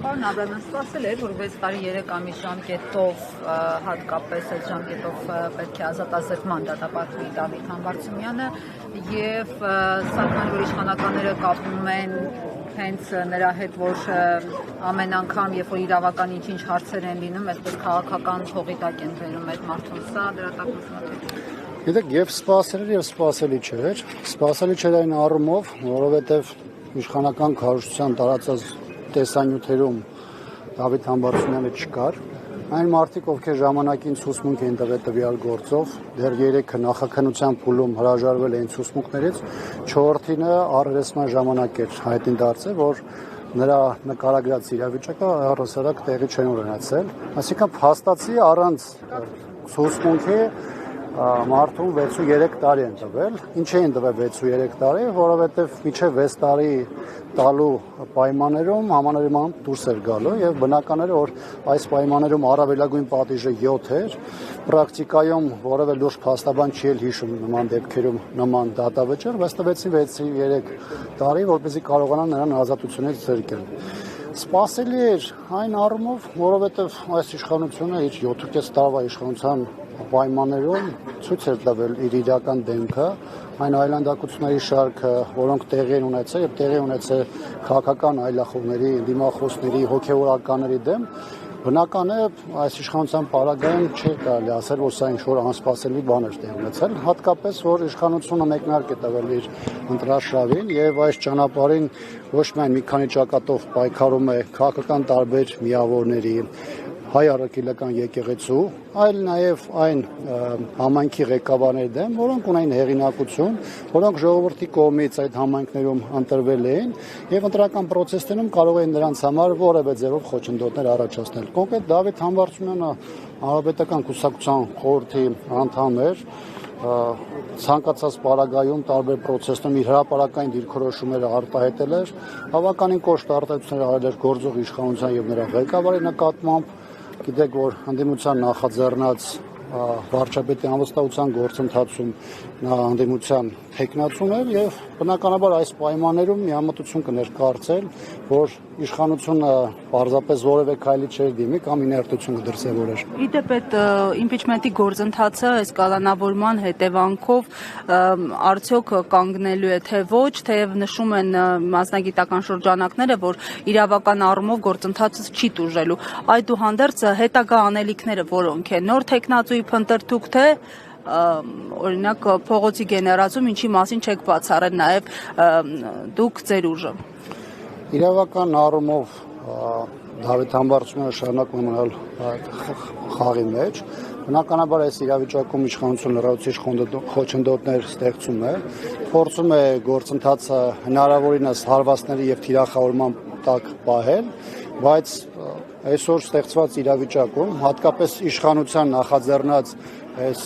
Պարոն Աբրամյան, սպասել էր, որ 6 տարի 3 ամիս ժամկետով հատկապես այդ ժամկետով պետք է ազատազրկման դատապարտվի Դավիթ Համբարձումյանը եւ սակայն որ իշխանականները կապում են հենց նրա հետ, որ ամեն անգամ, երբ որ իրավական ինչ հարցեր են լինում, այսպես քաղաքական փողի տակ են բերում այդ մարդուն, սա դրատապարտություն։ Գիտեք, եւ սպասել էր եւ սպասելի չէր։ Սպասելի չէր այն առումով, որովհետեւ իշխանական քարոզչության տարածած տեսանյութերում Դավիթ Համբարձումյանը չկար։ Այն մարդիկ, ովքեր ժամանակին ցուցմունք էին տվել տվյալ գործով, դեռ 3-ը նախաքննության փուլում հրաժարվել էին ցուցմունքներից, 4-ինը առերեսման ժամանակ էր հայտնի դարձել, որ նրա նկարագրած իրավիճակը առհասարակ տեղի չեն ունեցել։ Այսինքն փաստացի առանց ցուցմունքի մարդուն 6-3 տարի են տվել։ Ինչ էին տվել 6-3 տարի, որովհետև մինչև 6 տարի տալու պայմաններում համանրման դուրս էր գալու եւ բնական էր, որ այս պայմաններում առավելագույն պատիժը 7 էր։ Պրակտիկայում որևէ լուրջ փաստաբան չի հիշում նման դեպքերում նման դատավճիռ, բայց տվեցին 6-3 տարի, որպեսզի կարողանան նրան ազատությունից զրկել։ Սպասելի էր այն առումով, որովհետև այս իշխանությունը իր 7.5 տարվա իշխանության պայմաններում ցույց էր տվել իր իրական դեմքը, այն այլանդակությունների շարքը, որոնք տեղի են ունեցել եւ տեղի ունեցել քաղաքական այլախոհների, դիմախոսների, հոգեվորականների դեմ, բնական է այս իշխանության պարագայում չի կարելի ասել, որ սա ինչ-որ անսպասելի բան էր տեղի ունեցել, հատկապես որ իշխանությունը մեկնարկ է տվել իր ընտրաշավին եւ այս ճանապարհին ոչ միայն մի քանի ճակատով պայքարում է քաղաքական տարբեր միավորների հայ առաքելական եկեղեցու, այլ նաև այն համայնքի ղեկավարների դեմ, որոնք ունեն հեղինակություն, որոնք ժողովրդի կողմից այդ համայնքներում ընտրվել էին եւ ընտրական process-ներում կարող էին նրանց համար որևէ ձևով խոչընդոտներ առաջացնել։ Կոնկրետ Դավիթ Համբարձումյանը Հանրապետական կուսակցության խորհրդի անդամ էր, ցանկացած պարագայում տարբեր process-ներում իր հրապարակային դիրքորոշումները արտահայտել էր, բավականին կոշտ արտահայտություններ արել էր գործող իշխանության եւ նրա ղեկավարի նկատմամբ։ Գիտեք, որ հանդիմության նախաձեռնած վարչապետի անվստահության գործընթացում նա հանդիմության թեկնածուն էր եւ բնականաբար այս պայմաններում միամտություն կներկայացել, որ իշխանությունը պարզապես որևէ քայլի չէր դիմի կամ իներտություն կդրսևորեր։ Իդեպ այդ իմպիչմենտի գործընթացը այս կալանավորման հետևանքով արդյոք կանգնելու է թե ոչ, թեև նշում են մասնագիտական շրջանակները, որ իրավական առումով գործընթացը չի տուժելու։ Այդուհանդերձ հետագա անելիքները որոնք են, նոր թեկնածուի փնտրտուք թե օրինակ փողոցի գեներացում, ինչի մասին չեք բացառել նաև դուք ձեր ուժը։ Իրավական առումով Դավիթ Համբարձումյանը շարունակում է մնալ խաղի մեջ։ Բնականաբար այս իրավիճակում իշխանությունը լրացուցիչ խոչընդոտներ ստեղծում է, փորձում է գործընթացը հնարավորինս հարվածների եւ թիրախավորման տակ պահել, բայց այսօր ստեղծված իրավիճակում, հատկապես իշխանության նախաձեռնած այս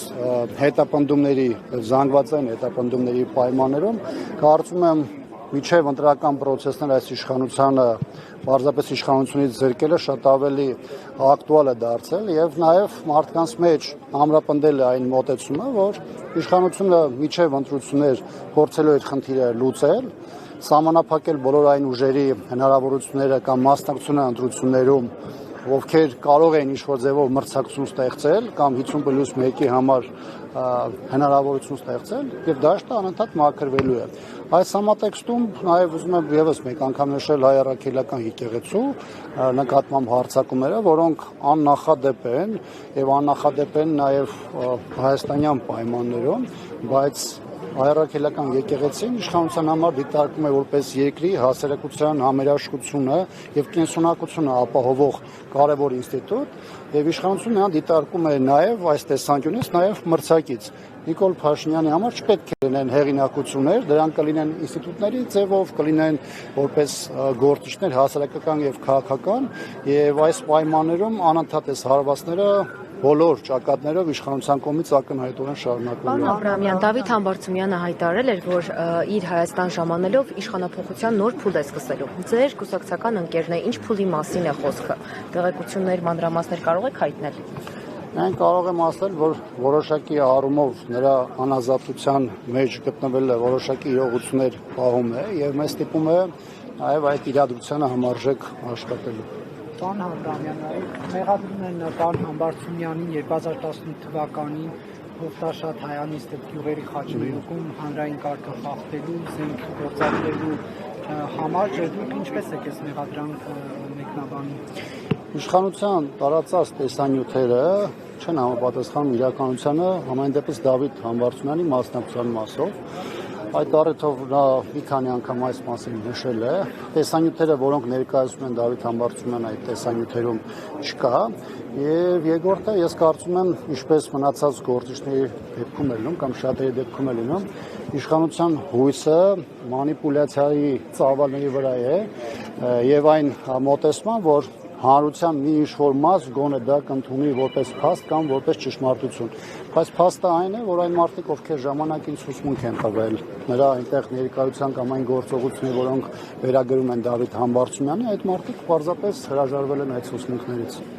հետապնդումների, զանգվածային հետապնդումների պայմաններում, կարծում եմ միջև ընտրական process-ներ այս իշխանությանը պարզապես իշխանությունից զրկելը շատ ավելի ակտուալ է դարձել եւ նաեւ մարդկանց մեջ ամրապնդել է այն մոտեցումը, որ իշխանությունը միջև ընտրություններ փորձելու է խնդիրը լուծել, սահմանափակել բոլոր այն ուժերի հնարավորությունները կամ մասնակցությունը ընտրություններում, ովքեր կարող են ինչ-որ ձևով մրցակցություն ստեղծել կամ 50+1-ի համար հնարավորություն ստեղծել եւ դաշտը անընդհատ մաքրվելու է։ Այս համատեքստում նաեւ ուզում եմ եւս մեկ անգամ նշել հայ առաքելական եկեղեցու նկատմամբ հարձակումները, որոնք աննախադեպ են եւ աննախադեպ են նաեւ հայաստանյան պայմաններում, բայց հայ-առաքելական եկեղեցին իշխանության համար դիտարկում է որպես երկրի հասարակության համերաշխությունը եւ կենսունակությունը ապահովող կարևոր ինստիտուտ եւ իշխանությունը նրան դիտարկում է նաեւ այս տեսանկյունից նաեւ մրցակից։ Նիկոլ Փաշինյանի համար չպետք է լինեն հեղինակություններ, դրանք կլինեն ինստիտուտների ձևով, կլինեն որպես գործիչներ հասարակական եւ քաղաքական եւ այս պայմաններում անընդհատ այս հարվածները բոլոր ճակատներով իշխանության կողմից ակնհայտորեն շարունակվում է։ Պարոն Աբրամյան, Դավիթ Համբարձումյանը հայտարարել էր, որ իր Հայաստան ժամանելով իշխանափոխության նոր փուլ է սկսելու։ Ձեր կուսակցական ընկերն է, ինչ փուլի մասին է խոսքը։ Տեղեկություններ, մանրամասներ կարող եք հայտնել։ Mən կարող եմ ասել, որ որոշակի առումով նրա անազատության մեջ գտնվելը որոշակի իրողություններ պահում է եւ մեզ ստիպում է այո, այդ իրադրությանը համարժեք աշխատելու։ Պարոն Հադրամյան, մեղադրում են պարոն Համբարձումյանին 2018 թվականին Հովտաշատ Հայանիստ գյուղերի խաչմերուկում հանրային կարգը խախտելու, զենք գործադրելու համար, դուք ինչպես եք այս մեղադրանք մեկնաբանում։ Իշխանության տարածած տեսանյութերը չեն համապատասխանում իրականությանը, համայն դեպս Դավիթ Համբարձումյանի մասնակցության մասով։ Այդ առիթով նա մի քանի անգամ այս մասին նշել է։ Տեսանյութերը, որոնք ներկայացնում են Դավիթ Համբարձումյանը, այդ տեսանյութերում չկա։ Եվ երկրորդը, ես կարծում եմ, ինչպես մնացած գործիչների դեպքում է լինում կամ շատերի դեպքում է լինում, իշխանության հույսը մանիպուլյացիայի ծավալների վրա է եւ այն մոտեցման, որ հանրության մի ինչ-որ մաս գոնե դա կընդունի որպես փաստ կամ որպես ճշմարտություն։ Բայց փաստը այն է, որ այն մարդիկ, ովքեր ժամանակին ցուցմունք են տվել նրա այնտեղ ներկայության կամ այն գործողությունների, որոնք վերագրում են Դավիթ Համբարձումյանի, այդ մարդիկ պարզապես հրաժարվել են այդ ցուցմունքներից։